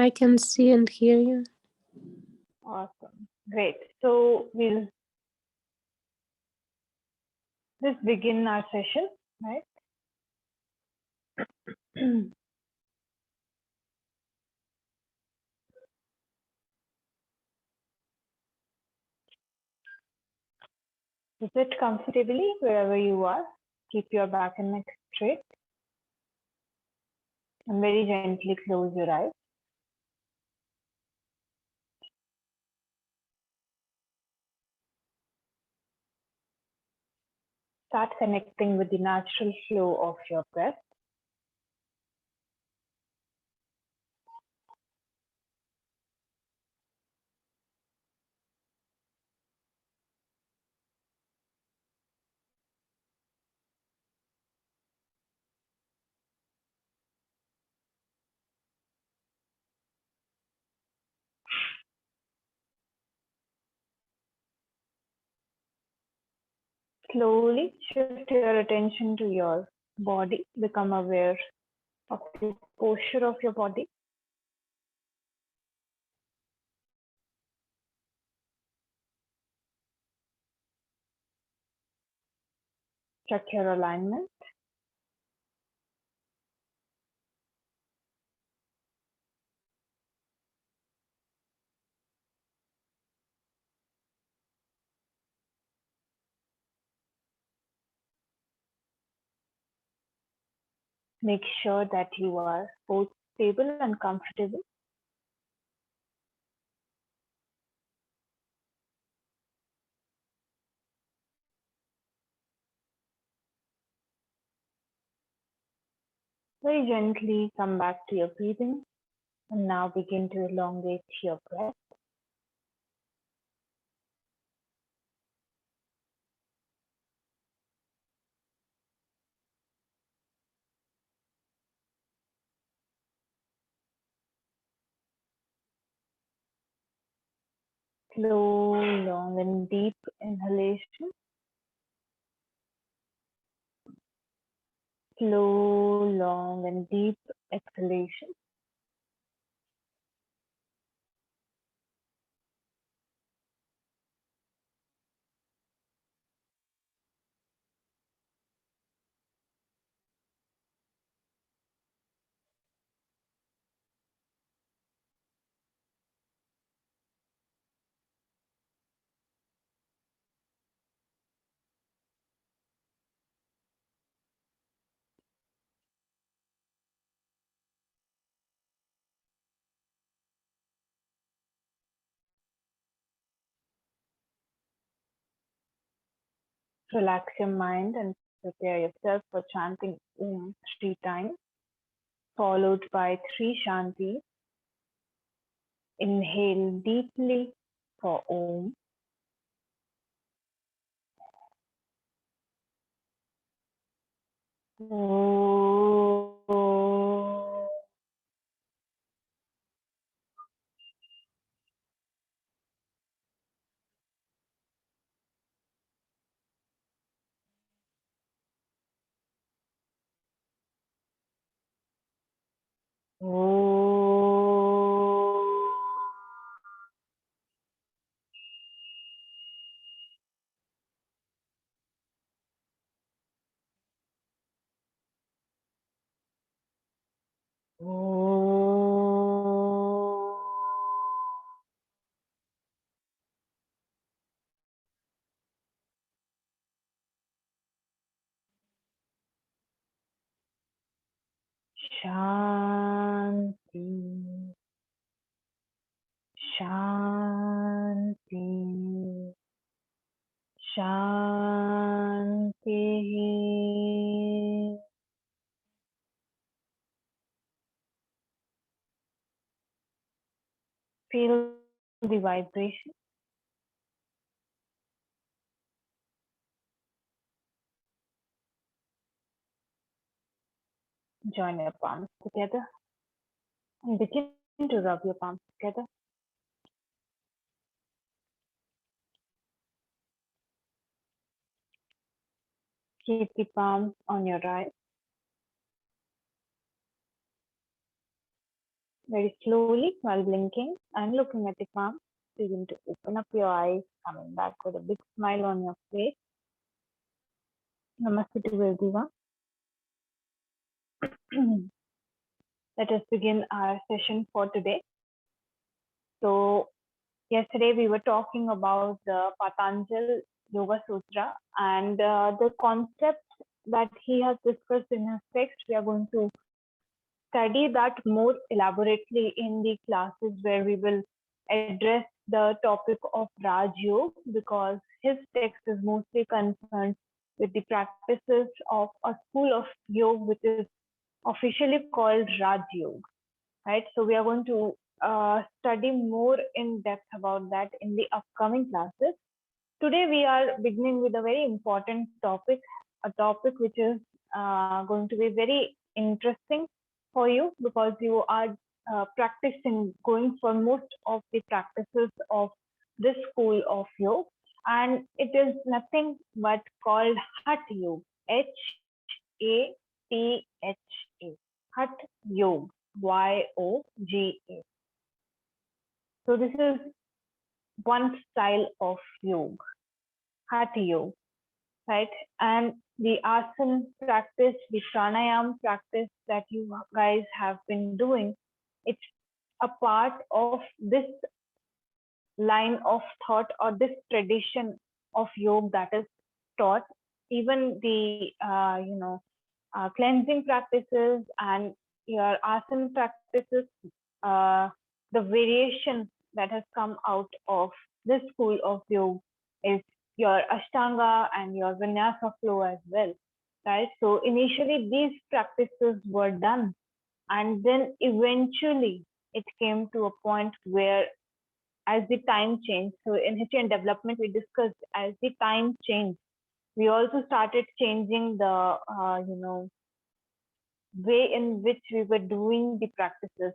I can see and hear you. Awesome. Great. So we'll just begin our session, right? Sit comfortably wherever you are. Keep your back and neck straight. And very gently close your eyes. Start connecting with the natural flow of your breath. Slowly shift your attention to your body. Become aware of the posture of your body. Check your alignment. Make sure that you are both stable and comfortable. Very gently come back to your breathing and now begin to elongate your breath. Slow, long and deep inhalation. Slow, long and deep exhalation. Relax your mind and prepare yourself for chanting Om 3 times, followed by 3 Shanti. Inhale deeply for Om. Shanti, Shanti, Shanti. Feel the vibration. Join your palms together and begin to rub your palms together. Keep the palms on your right. Very slowly while blinking and looking at the palm, begin to open up your eyes, coming back with a big smile on your face. Namaste to everyone. Let us begin our session for today. So, yesterday we were talking about the Patanjal Yoga Sutra and the concepts that he has discussed in his text. We are going to study that more elaborately in the classes where we will address the topic of Raj Yoga, because his text is mostly concerned with the practices of a school of yoga which is officially called Raj Yoga, right? So we are going to study more in depth about that in the upcoming classes. Today we are beginning with a very important topic, a topic which is going to be very interesting for you because you are practicing, going for most of the practices of this school of yoga, and it is nothing but called Hat Yoga, HATHA, Hat Yoga, YOGA. So this is one style of yoga, Hat Yoga, right? And the asana practice, the pranayam practice that you guys have been doing, it's a part of this line of thought or this tradition of yoga that is taught. Even the cleansing practices and your asana practices, uh, the variation that has come out of this school of yoga is your ashtanga and your vinyasa flow as well, right? So initially these practices were done, and then eventually it came to a point where, as the time changed, so in history and development we discussed, as the time changed, we also started changing the way in which we were doing the practices.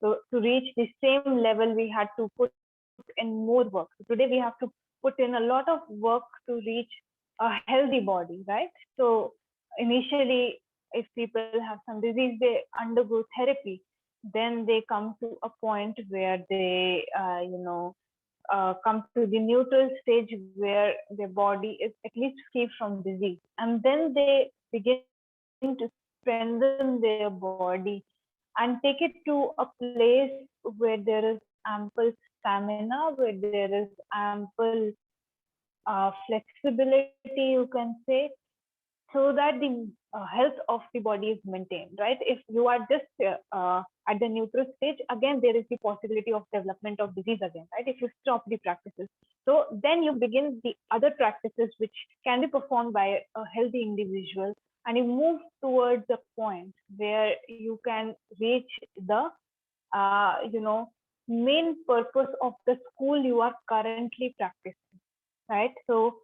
So to reach the same level, we had to put in more work. So today we have to put in a lot of work to reach a healthy body, right? So initially, if people have some disease, they undergo therapy. Then they come to a point where they, come to the neutral stage where their body is at least free from disease. And then they begin to strengthen their body and take it to a place where there is ample stamina, where there is ample flexibility, you can say, so that the health of the body is maintained, right? If you are just at the neutral stage, again there is the possibility of development of disease again, right? If you stop the practices, so then you begin the other practices which can be performed by a healthy individual, and you move towards a point where you can reach the main purpose of the school you are currently practicing, right? So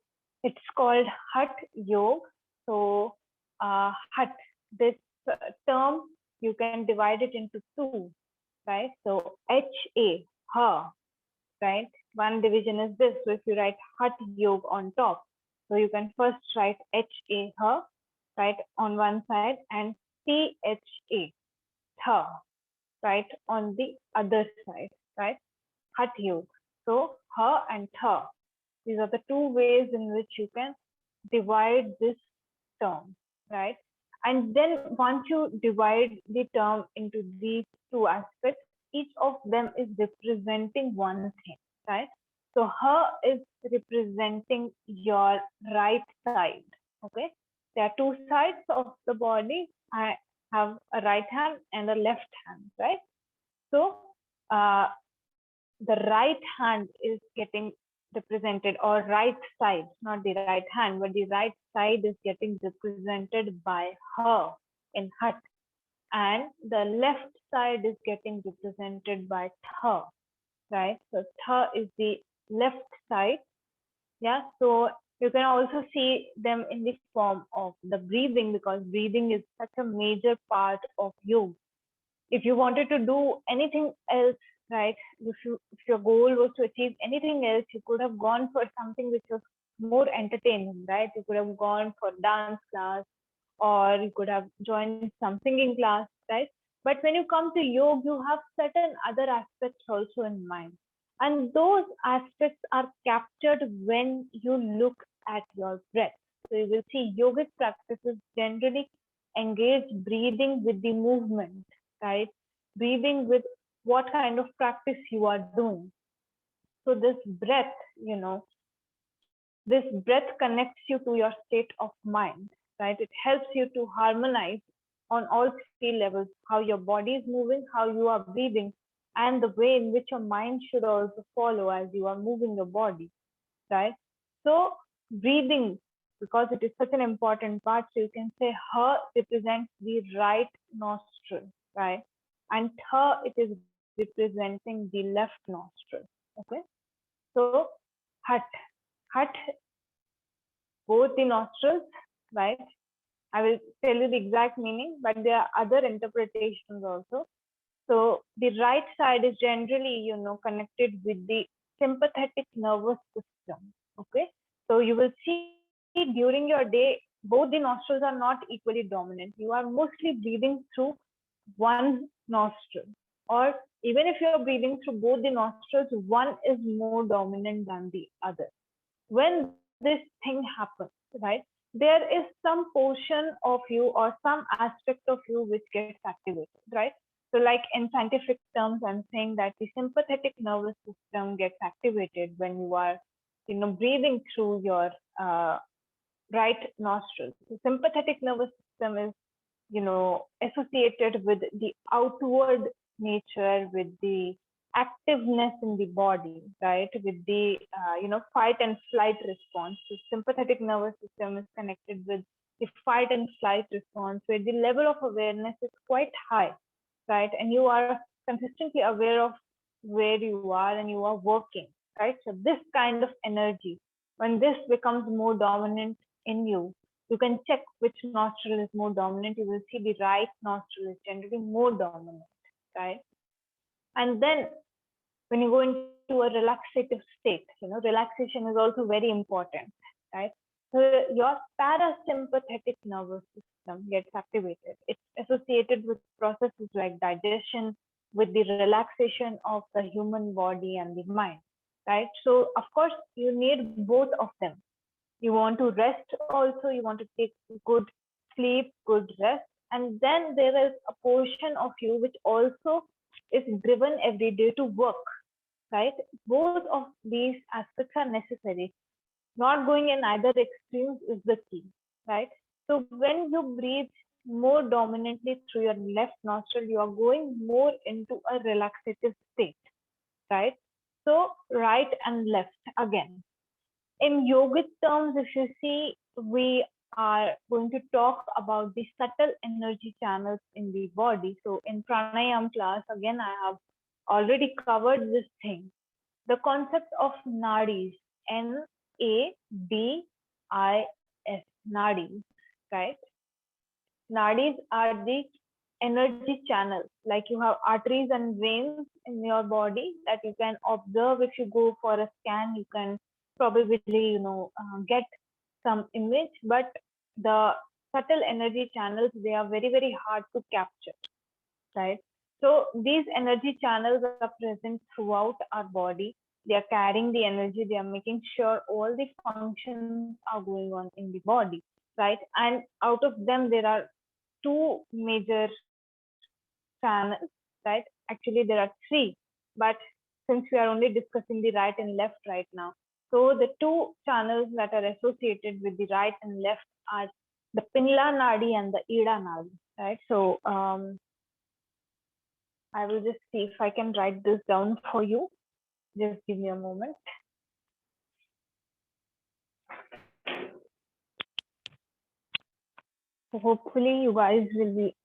it's called Hat Yoga. So Hat, this term, you can divide it into two, right? So HA, Ha, right? One division is this. So if you write Hat Yoga on top, so you can first write HA, Ha, right, on one side, and THA, Tha, right, on the other side, right? Hat Yoga. So Ha and Tha, these are the two ways in which you can divide this term, right? And then once you divide the term into these two aspects, each of them is representing one thing, right? So her is representing your right side, okay? There are two sides of the body. I have a right hand and a left hand, right? So uh, the right hand is getting represented, or right side, not the right hand, but the right side is getting represented by her in Hat, and the left side is getting represented by Tha, right? So Tha is the left side, yeah. So you can also see them in the form of the breathing, because breathing is such a major part of yoga. If you wanted to do anything else, right? If your goal was to achieve anything else, you could have gone for something which was more entertaining, right? You could have gone for dance class, or you could have joined some singing class, right? But when you come to yoga, you have certain other aspects also in mind. And those aspects are captured when you look at your breath. So you will see yogic practices generally engage breathing with the movement, right? Breathing with what kind of practice you are doing. So this breath, this breath connects you to your state of mind, right? It helps you to harmonize on all three levels, how your body is moving, how you are breathing, and the way in which your mind should also follow as you are moving your body, right? So breathing, because it is such an important part, so you can say her represents the right nostril, right? And her, it is representing the left nostril, okay? So hut, hut, both the nostrils, right? I will tell you the exact meaning, but there are other interpretations also. So the right side is generally, connected with the sympathetic nervous system. Okay. So you will see during your day, both the nostrils are not equally dominant. You are mostly breathing through one nostril, or even if you are breathing through both the nostrils, one is more dominant than the other. When this thing happens, right, there is some portion of you or some aspect of you which gets activated, right? So, like in scientific terms, I'm saying that the sympathetic nervous system gets activated when you are, breathing through your right nostril. The sympathetic nervous system is, associated with the outward nature, with the activeness in the body, right? With the, fight and flight response. So sympathetic nervous system is connected with the fight and flight response, where the level of awareness is quite high, right? And you are consistently aware of where you are and you are working, right? So this kind of energy, when this becomes more dominant in you, you can check which nostril is more dominant. You will see the right nostril is generally more dominant, right? And then when you go into a relaxative state, relaxation is also very important, right? So your parasympathetic nervous system gets activated. It's associated with processes like digestion, with the relaxation of the human body and the mind, right? So of course you need both of them. You want to rest also, you want to take good sleep, good rest, and then there is a portion of you which also is driven every day to work, right? Both of these aspects are necessary. Not going in either extremes is the key, right? So when you breathe more dominantly through your left nostril, you are going more into a relaxative state, right? So right and left again. In yogic terms, if you see, we are going to talk about the subtle energy channels in the body. So in pranayam class, again, I have already covered this thing. The concept of nadis, Nadis, nadis, right? Nadis are the energy channels, like you have arteries and veins in your body that you can observe. If you go for a scan, you can probably, get some image, but the subtle energy channels, they are very, very hard to capture, right? So these energy channels are present throughout our body. They are carrying the energy, they are making sure all the functions are going on in the body, right? And out of them, there are two major channels, right? Actually, there are three, but since we are only discussing the right and left right now, so the two channels that are associated with the right and left are the Pingla Nadi and the Ida Nadi, right? So I will just see if I can write this down for you. Just give me a moment. So hopefully you guys will be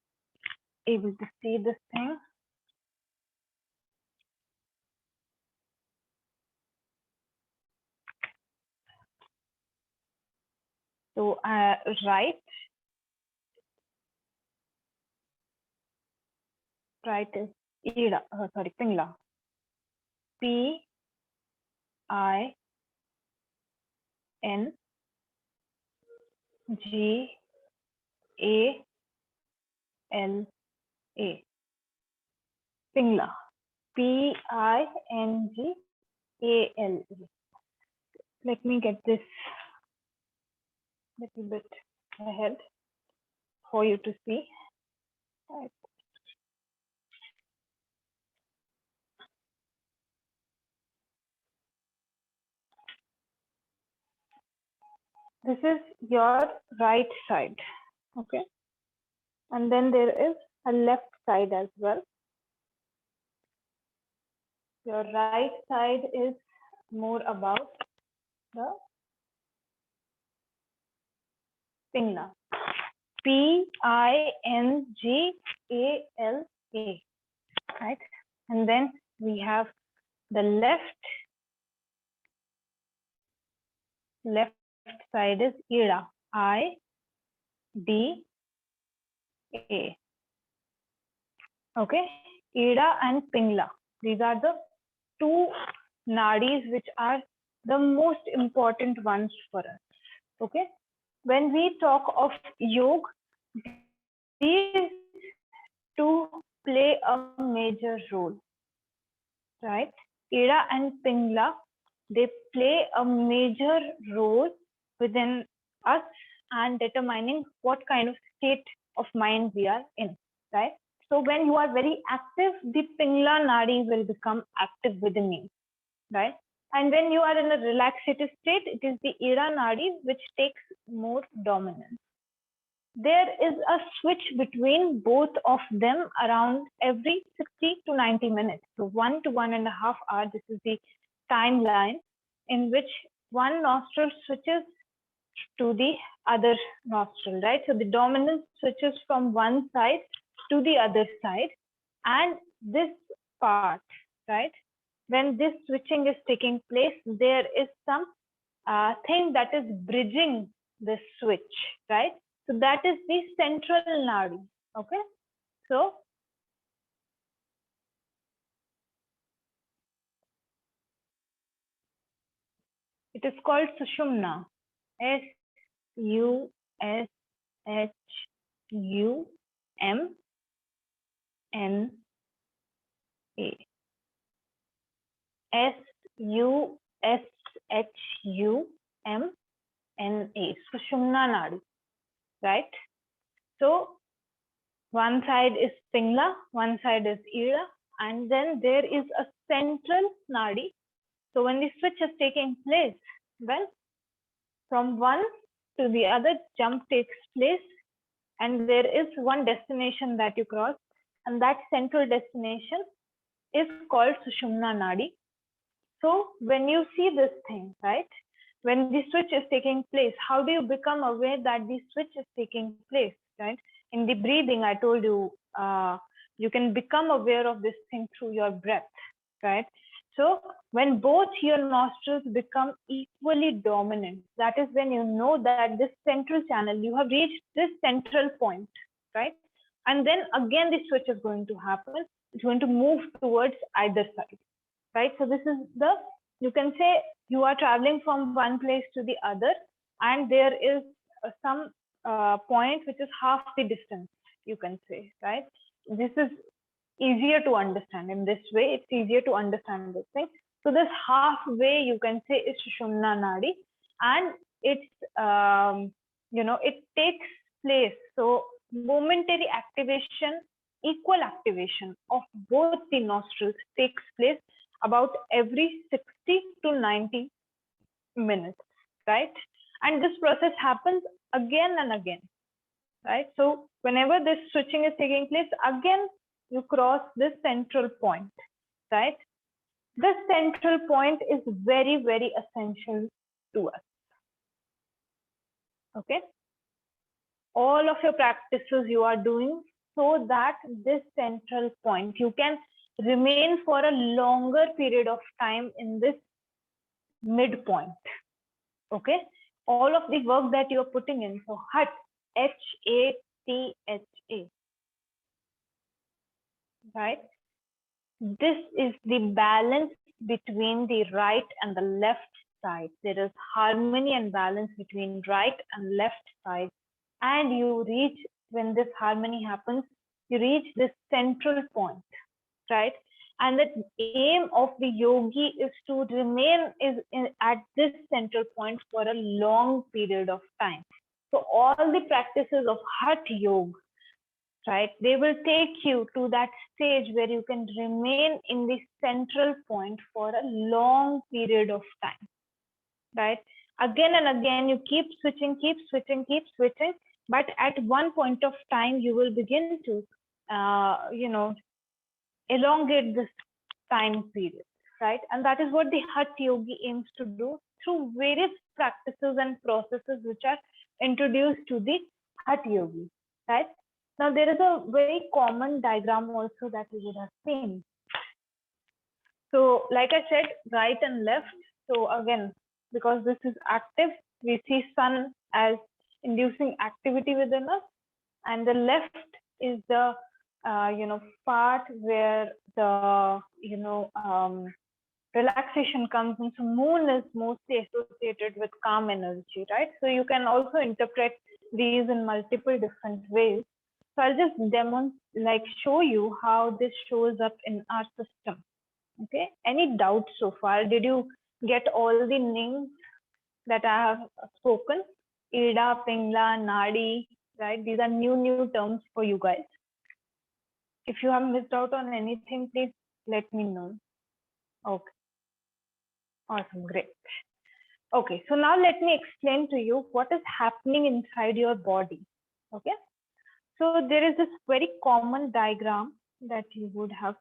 able to see this thing. So right is Ida, sorry, Pingla. Pingla. Pingla. P-I-N-G-A-L-E. Let me get this little bit ahead for you to see. Right. This is your right side, okay? And then there is a left side as well. Your right side is more about the Pingla. P-I-N-G-A-L-A, right? And then we have the left side is Ida, I-D-A. Okay, Ida and Pingla. These are the two nadis which are the most important ones for us. Okay, when we talk of yoga, these two play a major role, right? Ida and Pingla, they play a major role within us and determining what kind of state of mind we are in, right? So when you are very active, the Pingla nadi will become active within you, right? And when you are in a relaxative state, it is the Ida nadi which takes more dominance. There is a switch between both of them around every 60 to 90 minutes. So 1 to 1.5 hours, this is the timeline in which one nostril switches to the other nostril, right? So the dominance switches from one side to the other side. And this part, right? When this switching is taking place, there is some thing that is bridging the switch, right? So that is the central nadi, okay? So it is called Sushumna, S-U-S-H-U-M-N-A. S-U-S-H-U-M-N-A, Sushumna nadi, right? So one side is Pingla, one side is Ida, and then there is a central nadi. So when the switch is taking place, well, from one to the other jump takes place, and there is one destination that you cross, and that central destination is called Sushumna nadi. So when you see this thing, right, when the switch is taking place, how do you become aware that the switch is taking place, right? In the breathing, I told you, you can become aware of this thing through your breath, right? So when both your nostrils become equally dominant, that is when you know that this central channel, you have reached this central point, right? And then again, the switch is going to happen. It's going to move towards either side, right? So this is the, you can say you are traveling from one place to the other, and there is some point which is half the distance, you can say, right? This is easier to understand in this way. It's easier to understand this thing. So this halfway, you can say, is Sushumna nadi, and it's it takes place. So momentary activation, equal activation of both the nostrils takes place about every 60 to 90 minutes, right? And this process happens again and again, right? So whenever this switching is taking place, again, you cross this central point, right? This central point is very, very essential to us, okay? All of your practices you are doing so that this central point, you can remain for a longer period of time in this midpoint, okay? All of the work that you're putting in, so HAT, H-A-T-H-A, right? This is the balance between the right and the left side. There is harmony and balance between right and left side. And you reach, when this harmony happens, you reach this central point, right? And the aim of the yogi is to remain at this central point for a long period of time. So all the practices of Hatha Yoga, right, they will take you to that stage where you can remain in the central point for a long period of time, right? Again and again, you keep switching, but at one point of time, you will begin to, elongate this time period, right? And that is what the Hatha Yogi aims to do through various practices and processes which are introduced to the Hatha Yogi, right? Now, there is a very common diagram also that you would have seen. So, like I said, right and left. So, again, because this is active, we see sun as inducing activity within us, and the left is the part where the relaxation comes in. So moon is mostly associated with calm energy, right? So you can also interpret these in multiple different ways. So I'll just show you how this shows up in our system. Okay, any doubts so far? Did you get all the names that I have spoken? Ida, Pingla, Nadi, right? These are new terms for you guys. If you have missed out on anything, please let me know. Okay. Awesome, great. Okay, so now let me explain to you what is happening inside your body. Okay, so there is this very common diagram that you would have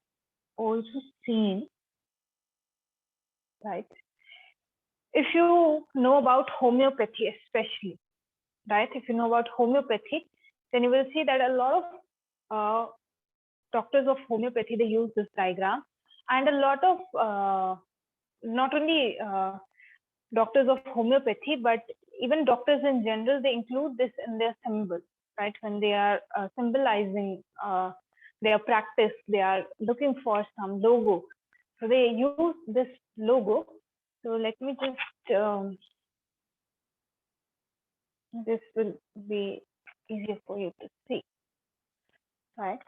also seen, right? If you know about homeopathy, especially, right? If you know about homeopathy, then you will see that a lot of doctors of homeopathy, they use this diagram, and a lot of not only doctors of homeopathy, but even doctors in general, they include this in their symbol, right? When they are symbolizing their practice, they are looking for some logo. So they use this logo. So let me just, this will be easier for you to see, right?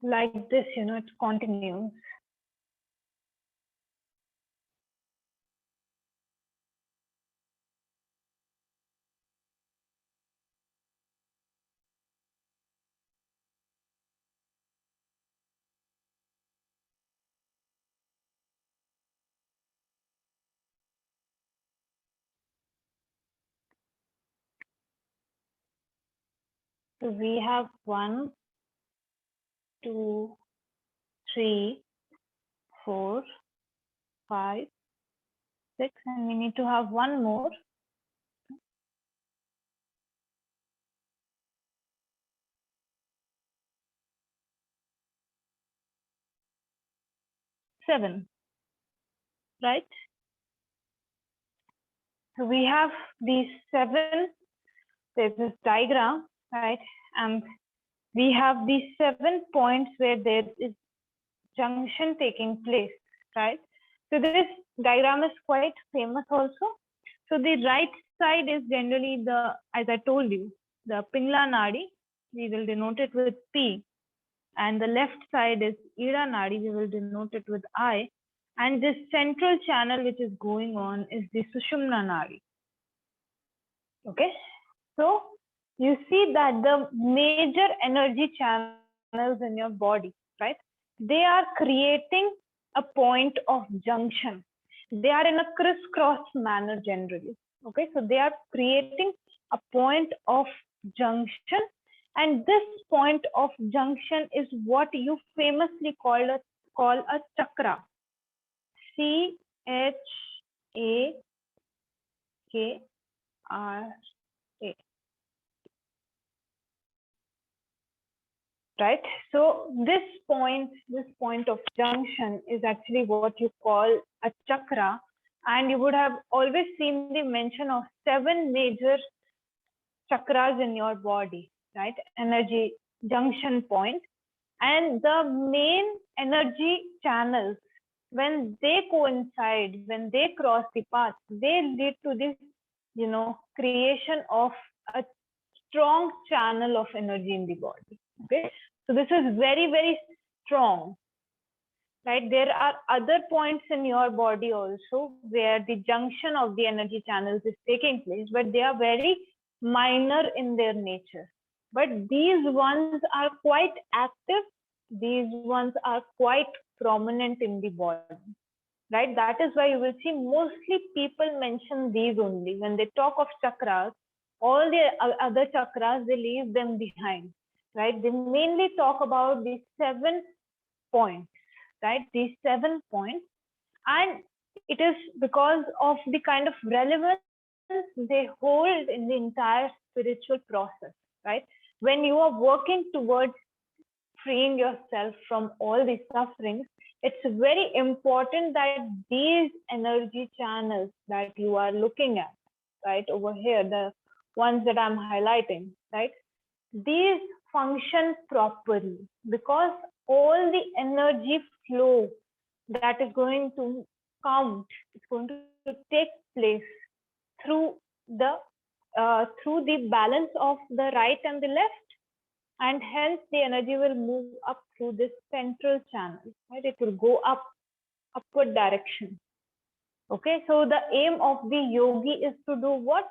Like this, it continues. So we have 1, 2, 3, 4, 5, 6, and we need to have one more. 7, right? So we have these 7, there's this diagram, right? And we have these 7 points where there is junction taking place, right? So this diagram is quite famous also. So the right side is generally the, as I told you, the Pingla Nadi, we will denote it with P. And the left side is Ida Nadi, we will denote it with I. And this central channel which is going on is the Sushumna Nadi. Okay, so you see that the major energy channels in your body, right? They are creating a point of junction. They are in a crisscross manner generally. Okay, so they are creating a point of junction, and this point of junction is what you famously call a chakra. CHAKRA. Right, so this point of junction is actually what you call a chakra, and you would have always seen the mention of 7 major chakras in your body, right? Energy junction point, And the main energy channels, when they coincide, when they cross the path, they lead to this, creation of a strong channel of energy in the body. Okay, so this is very, very strong, right? There are other points in your body also where the junction of the energy channels is taking place, but they are very minor in their nature. But these ones are quite active, these ones are quite prominent in the body, right? That is why you will see mostly people mention these only. When they talk of chakras, all the other chakras, they leave them behind, right? They mainly talk about these 7 points, right? These 7 points. And it is because of the kind of relevance they hold in the entire spiritual process, right? When you are working towards freeing yourself from all these sufferings, it's very important that these energy channels that you are looking at, right, over here, the ones that I'm highlighting, right, these function properly, because all the energy flow that is going to count, it's going to take place through the balance of the right and the left, and hence the energy will move up through this central channel, right? It will go up, upward direction. Okay, so the aim of the yogi is to do what?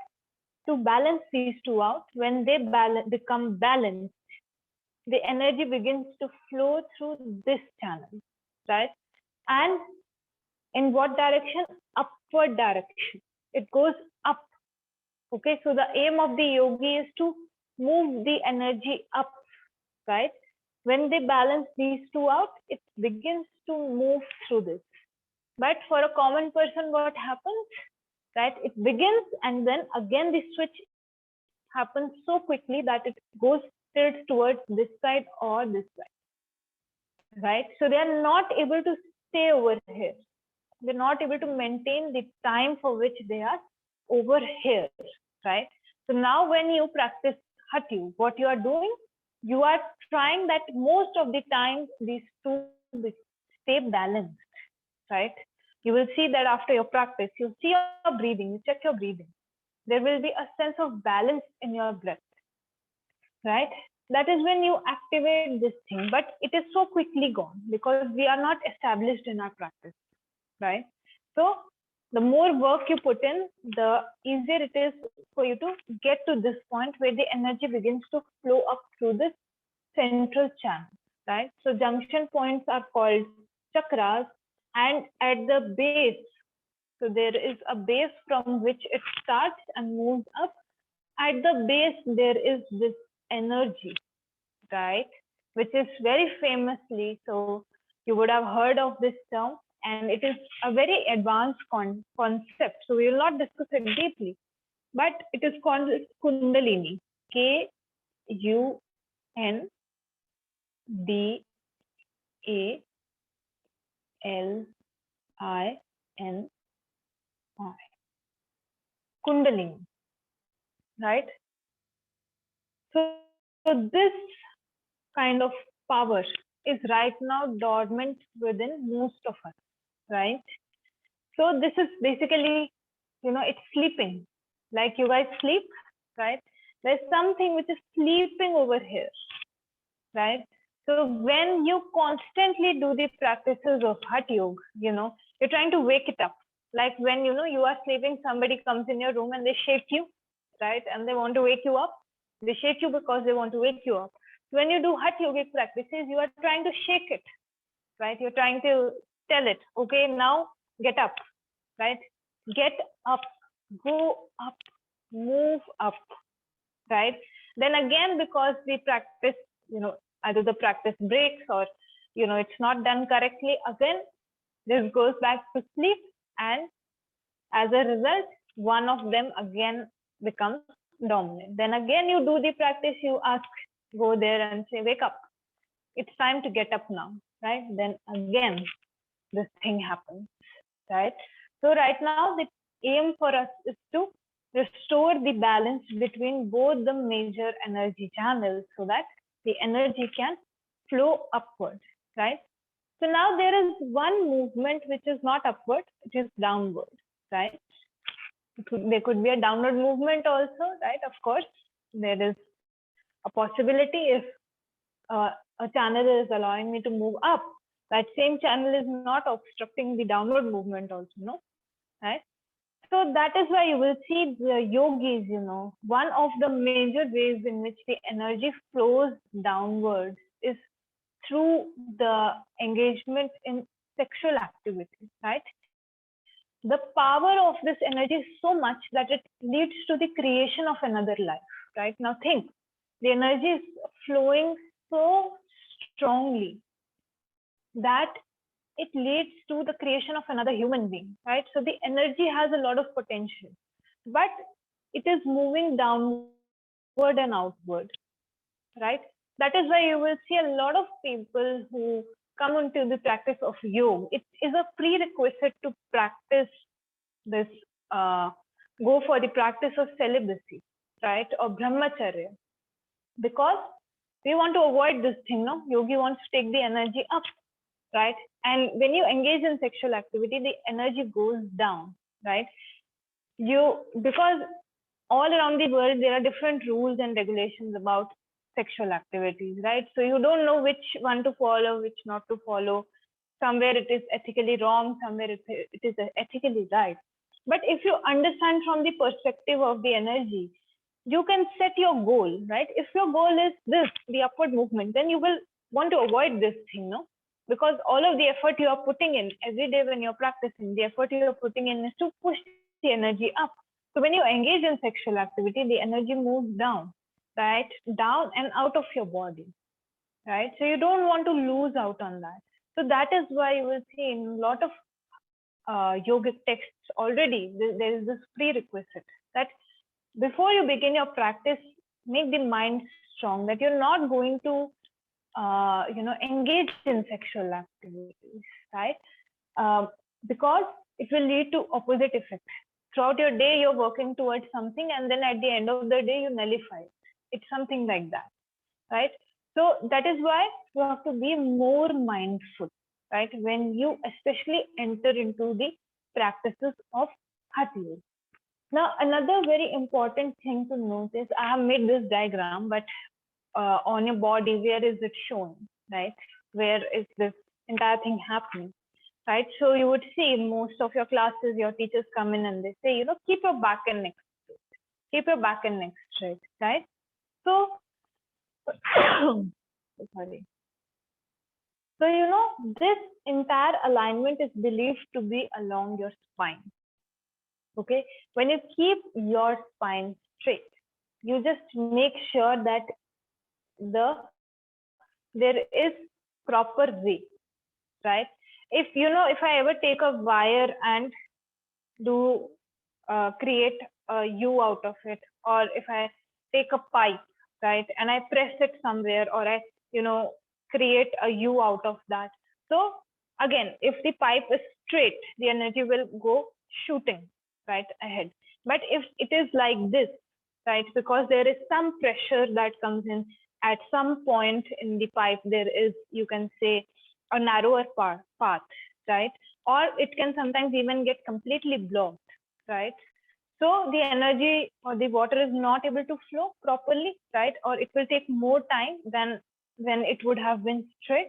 To balance these two out. When they become balanced, the energy begins to flow through this channel, right? And in what direction? Upward direction. It goes up. Okay, so the aim of the yogi is to move the energy up, right? When they balance these two out, it begins to move through this. But for a common person, what happens? Right? It begins and then again the switch happens so quickly that it goes tilts towards this side or this side. Right? So they are not able to stay over here. They're not able to maintain the time for which they are over here. Right? So now when you practice Hatha, what you are doing, you are trying that most of the time these two stay balanced, right? You will see that after your practice, you see your breathing, you check your breathing. There will be a sense of balance in your breath, right? That is when you activate this thing, but it is so quickly gone because we are not established in our practice, right? So the more work you put in, the easier it is for you to get to this point where the energy begins to flow up through this central channel, right? So junction points are called chakras, and at the base, so there is a base from which it starts and moves up. At the base, there is this energy, right? Which is very famously, so you would have heard of this term, and it is a very advanced concept. So we will not discuss it deeply, but it is called Kundalini, Kundalini. Kundalini, right? So this kind of power is right now dormant within most of us, right? So this is basically, it's sleeping. Like you guys sleep, right? There's something which is sleeping over here, right? So when you constantly do the practices of Hatha Yoga, you're trying to wake it up. Like when, you are sleeping, somebody comes in your room and they shake you, right? And they want to wake you up. They shake you because they want to wake you up. When you do Hatha Yogic practices, you are trying to shake it, right? You're trying to tell it, okay, now get up, right? Get up, go up, move up, right? Then again, because the practice, either the practice breaks or, it's not done correctly, again, this goes back to sleep. And as a result, one of them again becomes dominant. Then again, you do the practice, you ask, go there and say, wake up. It's time to get up now, right? Then again, this thing happens, right? So right now, the aim for us is to restore the balance between both the major energy channels so that the energy can flow upward, right? So now there is one movement which is not upward, it is downward, right? There could be a downward movement also, right? Of course, there is a possibility if a channel is allowing me to move up, that same channel is not obstructing the downward movement also, no? Right? So that is why you will see the yogis, one of the major ways in which the energy flows downwards is through the engagement in sexual activity, right? The power of this energy is so much that it leads to the creation of another life, right? Now think, the energy is flowing so strongly that it leads to the creation of another human being, right? So the energy has a lot of potential, but it is moving downward and outward, right? That is why you will see a lot of people who come into the practice of yoga. It is a prerequisite to practice this, go for the practice of celibacy, right? Or brahmacharya, because we want to avoid this thing, no? Yogi wants to take the energy up, right? And when you engage in sexual activity, the energy goes down, right? Because all around the world, there are different rules and regulations about sexual activities, right? So you don't know which one to follow, which not to follow. Somewhere it is ethically wrong, somewhere it is ethically right. But if you understand from the perspective of the energy, you can set your goal, right? If your goal is this, the upward movement, then you will want to avoid this thing, no? Because all of the effort you are putting in every day when you're practicing, the effort you're putting in is to push the energy up. So when you engage in sexual activity, the energy moves down, right? Down and out of your body, right? So you don't want to lose out on that. So that is why you will see in a lot of yogic texts already, there is this prerequisite that before you begin your practice, make the mind strong that you're not going to, engage in sexual activities, right? Because it will lead to opposite effect. Throughout your day, you're working towards something, and then at the end of the day, you nullify it. It's something like that, right? So that is why you have to be more mindful, right? When you especially enter into the practices of Hatha Yoga. Now, another very important thing to notice, I have made this diagram, but on your body, where is it shown, right? Where is this entire thing happening, right? So you would see most of your classes, your teachers come in and they say, keep your back and neck straight, keep your back and neck straight, right? So, sorry. So, this entire alignment is believed to be along your spine. Okay, when you keep your spine straight, you just make sure that there is proper way, right? If I ever take a wire and do create a U out of it, or if I take a pipe, right, and I press it somewhere, or I create a U out of that. So again, if the pipe is straight, the energy will go shooting right ahead. But if it is like this, right, because there is some pressure that comes in at some point in the pipe, there is, you can say, a narrower path, right? Or it can sometimes even get completely blocked, right? So the energy or the water is not able to flow properly, right? Or it will take more time than when it would have been straight.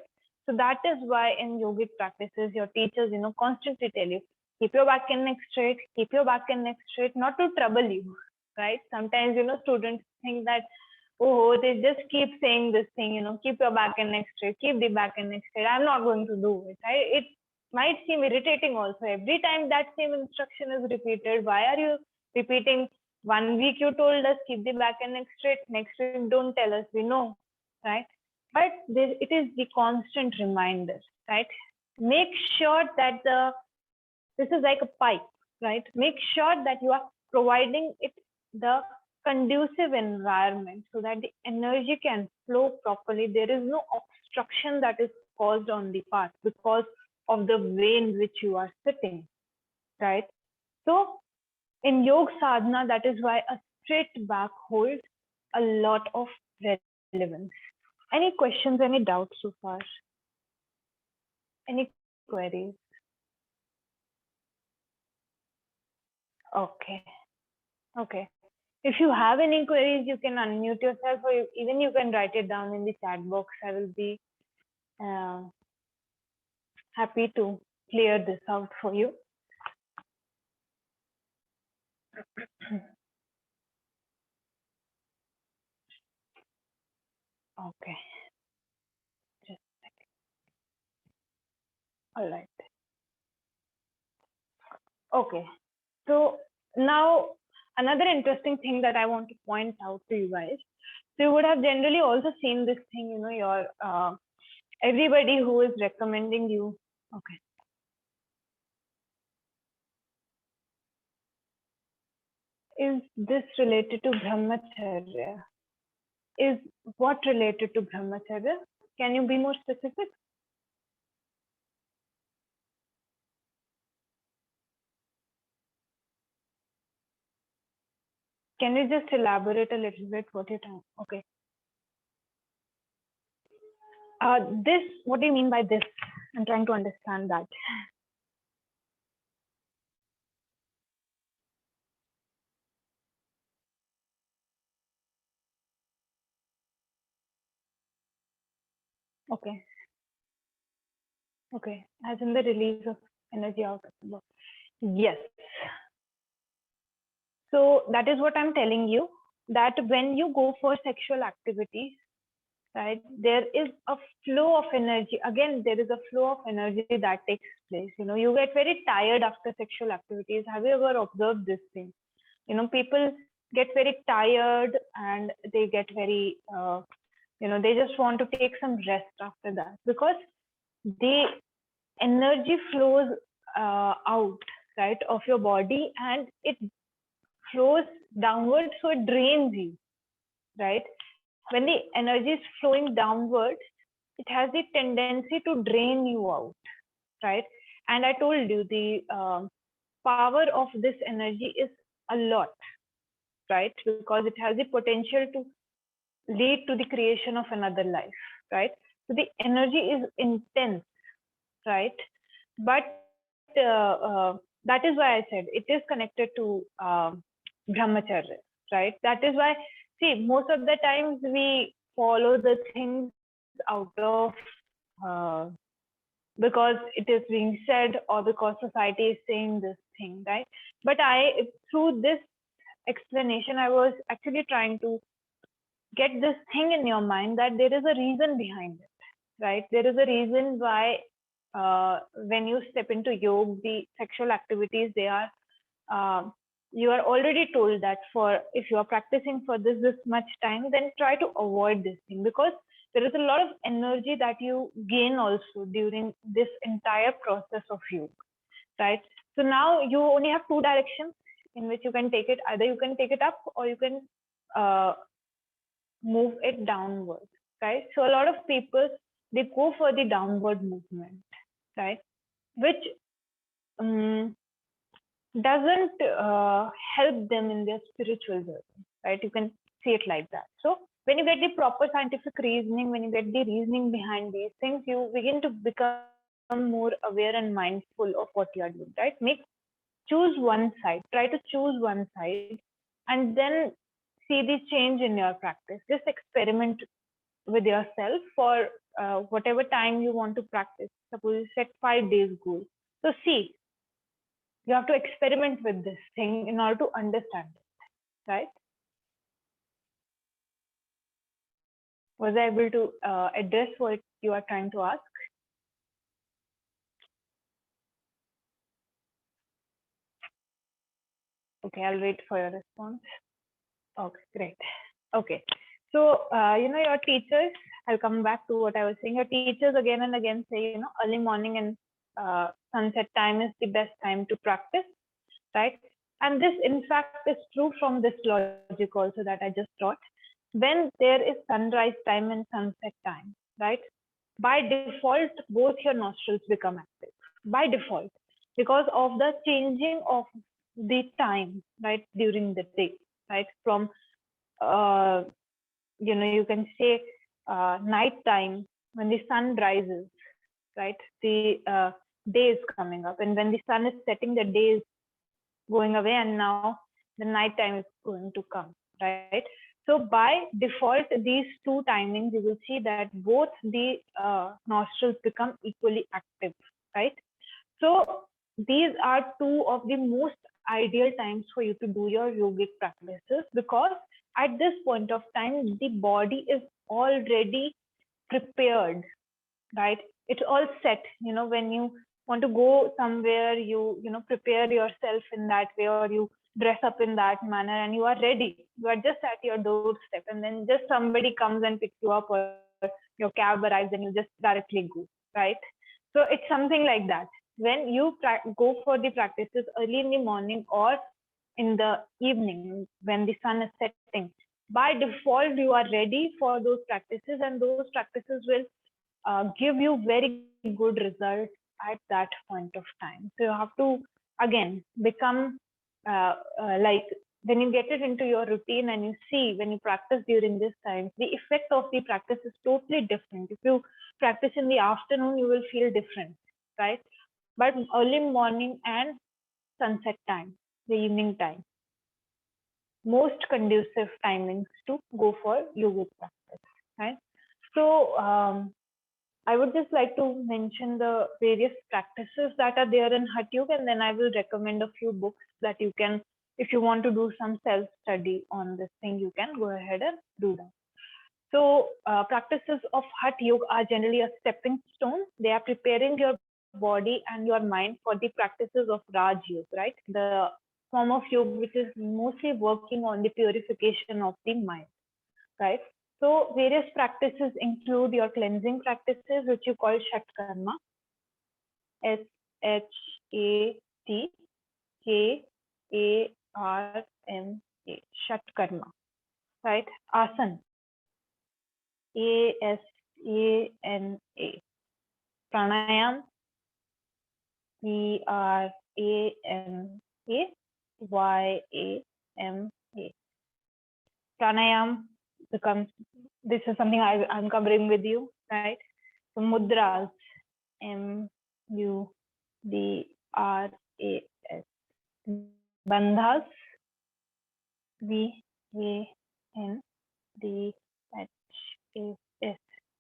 So that is why in yogic practices, your teachers, constantly tell you, keep your back and neck straight, keep your back and neck straight, not to trouble you, right? Sometimes, students think that, oh, they just keep saying this thing, keep your back and neck straight, keep the back and neck straight. I'm not going to do it, right? It might seem irritating also. Every time that same instruction is repeated, why are you repeating? 1 week you told us keep the back and neck straight, next week don't tell us, we know, right? But it is the constant reminder, right? Make sure that this is like a pipe, right? Make sure that you are providing it the conducive environment so that the energy can flow properly. There is no obstruction that is caused on the path because of the way in which you are sitting, right? So in yoga sadhana, that is why a straight back holds a lot of relevance. Any questions, any doubts so far? Any queries? Okay. Okay. If you have any queries, you can unmute yourself, or even you can write it down in the chat box. I will be uh, happy to clear this out for you. Okay. Just a second. All right. Okay. So now another interesting thing that I want to point out to you guys. So you would have generally also seen this thing, your everybody who is recommending you. Okay. Is this related to brahmacharya? Is what related to brahmacharya? Can you be more specific? Can you just elaborate a little bit what you're talking? Okay. This, what do you mean by this? I'm trying to understand that. Okay. Okay. As in the release of energy out of the body. Yes. So that is what I'm telling you, that when you go for sexual activities, right, there is a flow of energy. Again, there is a flow of energy that takes place. You get very tired after sexual activities. Have you ever observed this thing? People get very tired and they get very, they just want to take some rest after that, because the energy flows out, right, of your body, and it flows downwards, so it drains you, right? When the energy is flowing downwards, it has the tendency to drain you out, right? And I told you the power of this energy is a lot, right? Because it has the potential to lead to the creation of another life, right? So the energy is intense, right? But that is why I said it is connected to brahmacharya, right? That is why, see, most of the times we follow the things out of because it is being said, or because society is saying this thing, right? But through this explanation, I was actually trying to get this thing in your mind that there is a reason behind it, right? There is a reason why when you step into yoga, the sexual activities, they are, you are already told that if you are practicing for this much time, then try to avoid this thing, because there is a lot of energy that you gain also during this entire process of yoga, right? So now you only have two directions in which you can take it. Either you can take it up, or you can move it downward, right? So a lot of people, they go for the downward movement, right? Which doesn't help them in their spiritual journey, right? You can see it like that. So when you get the proper scientific reasoning, when you get the reasoning behind these things, you begin to become more aware and mindful of what you are doing, right? Choose one side, try to choose one side, and then see the change in your practice. Just experiment with yourself for whatever time you want to practice. Suppose you set 5 days goal. So see, you have to experiment with this thing in order to understand it, right? Was I able to address what you are trying to ask? Okay, I'll wait for your response. Okay, great. Okay, so your teachers, I'll come back to what I was saying. Your teachers again and again say, early morning and sunset time is the best time to practice, right? And this, in fact, is true from this logic also that I just taught. When there is sunrise time and sunset time, right? By default, both your nostrils become active. By default, because of the changing of the time, right, during the day, right? From, you can say night time, when the sun rises, right? The day is coming up, and when the sun is setting, the day is going away, and now the night time is going to come, right? So by default, these two timings, you will see that both the nostrils become equally active, right? So these are two of the most ideal times for you to do your yogic practices, because at this point of time, the body is already prepared, right? It's all set. When you want to go somewhere, you prepare yourself in that way, or you dress up in that manner, and you are ready. You are just at your doorstep, and then just somebody comes and picks you up, or your cab arrives, and you just directly go, right? So it's something like that. When you go for the practices early in the morning or in the evening when the sun is setting, by default you are ready for those practices, and those practices will give you very good results at that point of time. So you have to again become like, when you get it into your routine and you see when you practice during this time, the effect of the practice is totally different. If you practice in the afternoon, you will feel different, right? But early morning and sunset time, the evening time, most conducive timings to go for yoga practice, right? So I would just like to mention the various practices that are there in Hatha Yoga, and then I will recommend a few books that you can, if you want to do some self-study on this thing, you can go ahead and do that. So practices of Hatha Yoga are generally a stepping stone. They are preparing your body and your mind for the practices of Raj Yoga, right? The form of yoga which is mostly working on the purification of the mind, right? So various practices include your cleansing practices, which you call Shat Karma, SHATKARMA, Shat Karma, right? Asan, ASANA, Pranayam, PRANAYAMA. Pranayam becomes, this is something I'm covering with you, right? So mudras, MUDRAS, bandhas, VANDHAS,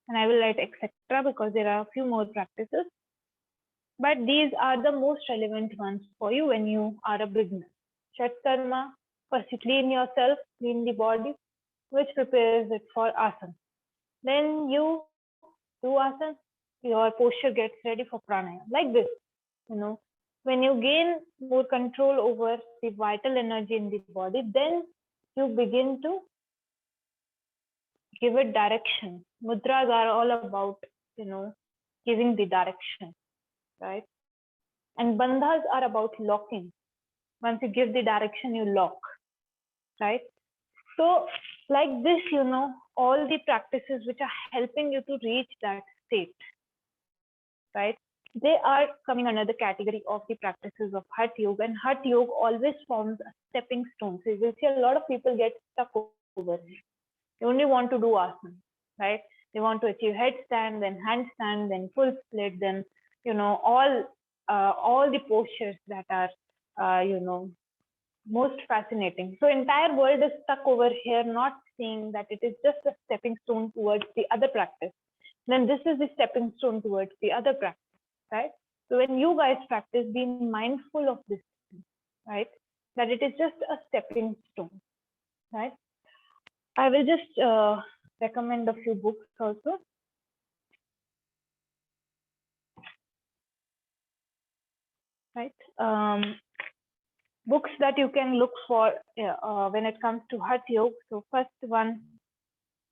and I will write etc. because there are a few more practices, but these are the most relevant ones for you when you are a beginner. Shat Karma, first you clean yourself, clean the body, which prepares it for asana. Then you do asana, your posture gets ready for pranayama, like this. When you gain more control over the vital energy in the body, then you begin to give it direction. Mudras are all about, giving the direction, right? And bandhas are about locking. Once you give the direction, you lock, right? So like this, all the practices which are helping you to reach that state, right? They are coming under the category of the practices of Hatha Yoga, and Hatha Yoga always forms a stepping stone. So you will see a lot of people get stuck over it. They only want to do asana, right? They want to achieve headstand, then handstand, then full split, then all the postures that are most fascinating. So entire world is stuck over here, not seeing that it is just a stepping stone towards the other practice. Then this is the stepping stone towards the other practice, right? So when you guys practice, be mindful of this, right? That it is just a stepping stone, right? I will just recommend a few books also. Right? Books that you can look for when it comes to Hatha Yoga. So first one,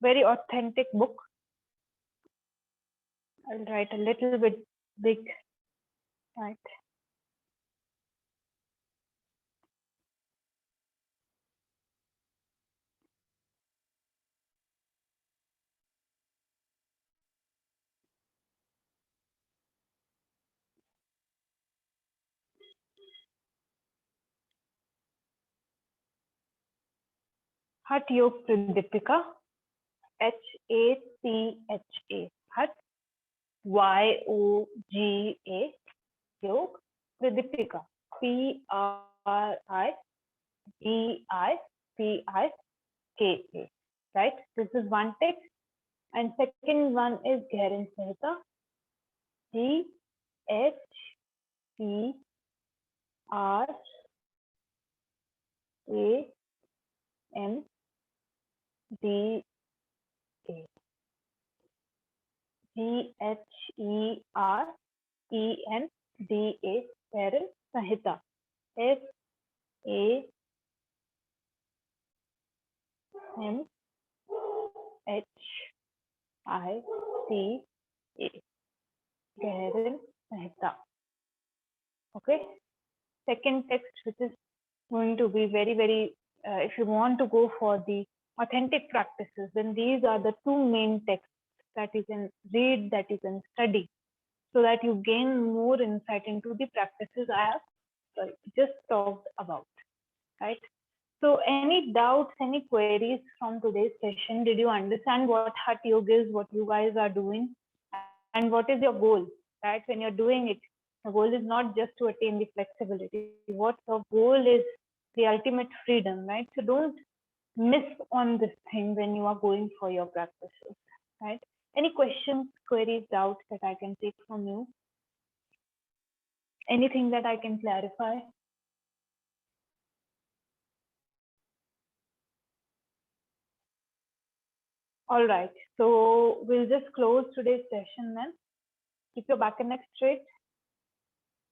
very authentic book. I'll write a little bit big, right? Hatha Yoga Pradipika. HACHA, Hat, YOGA, Yog, Pradipika, PRIDIPIKA, right? This is one text. And second one is 𝐵𝐴𝐴 Samhita, GHERENDA, GHERENDA, Gheren Samhita, SAMHITA, Gheren Samhita. Okay. Second text, which is going to be very, very, if you want to go for the authentic practices, then these are the two main texts that you can read, that you can study, so that you gain more insight into the practices I have just talked about, right? So any doubts, any queries from today's session? Did you understand what Hatha Yoga is, what you guys are doing, and what is your goal, right? When you're doing it, the goal is not just to attain the flexibility. What the goal is, the ultimate freedom, right? So don't miss on this thing when you are going for your practices, right? Any questions, queries, doubts that I can take from you? Anything that I can clarify? All right, so we'll just close today's session then. Keep your back and neck straight,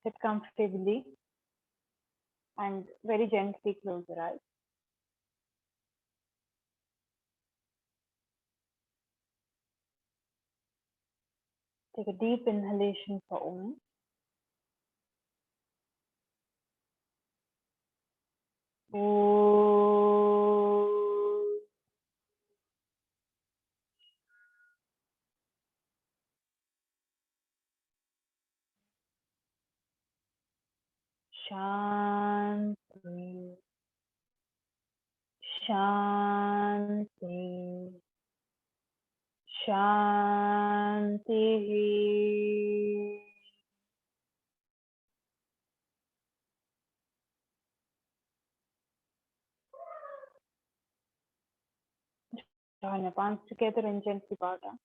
sit comfortably, and very gently close your eyes. Take a deep inhalation for Om. Shanti, Shanti, Shanti. Join your palms together and gently bow down.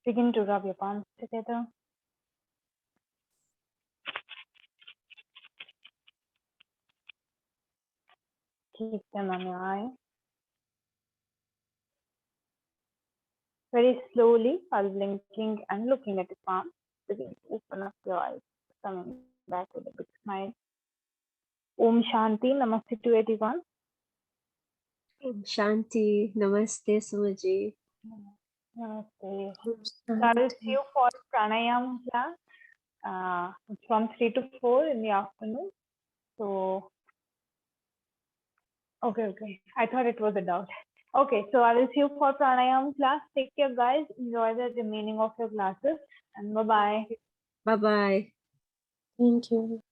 Begin to rub your palms together. Keep them on your eye. Very slowly, while blinking and looking at the palm, begin to open up your eyes, coming back with a big smile. Om Shanti, Namaste to everyone. Om Shanti. Namaste, Sumaji. Namaste. So I will see you for pranayam class from 3 to 4 in the afternoon. So, okay. I thought it was a doubt. Okay, so I will see you for pranayam class. Take care, guys. Enjoy the remaining of your classes, and bye-bye. Bye-bye. Thank you.